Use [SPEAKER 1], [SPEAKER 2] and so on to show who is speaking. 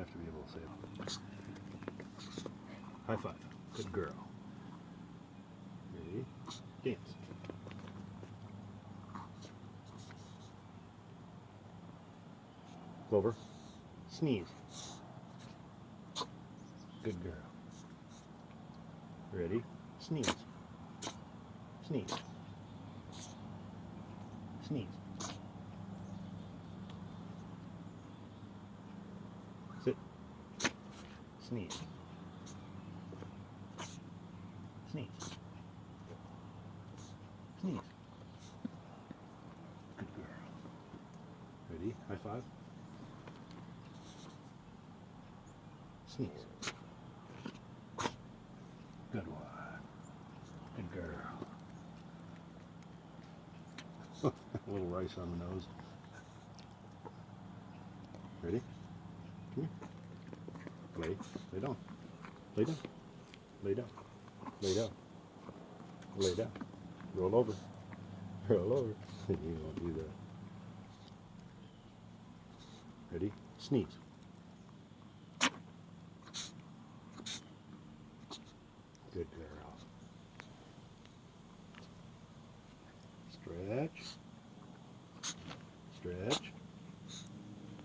[SPEAKER 1] have to be able to say it. High five. Good girl. Ready? Dance. Clover. Sneeze. Good girl. Ready? Sneeze. Sneeze. Sneeze. Sit. Sneeze. Sneeze. Sneeze. Good girl. Ready? High five. Sneeze. Good one. Good girl. A little rice on the nose. Ready? Come here. Lay. Lay down. Lay down. Lay down. Lay down. Lay down. Roll over. Roll over. You won't do that. Ready? Sneeze. Good girl. Stretch. Stretch.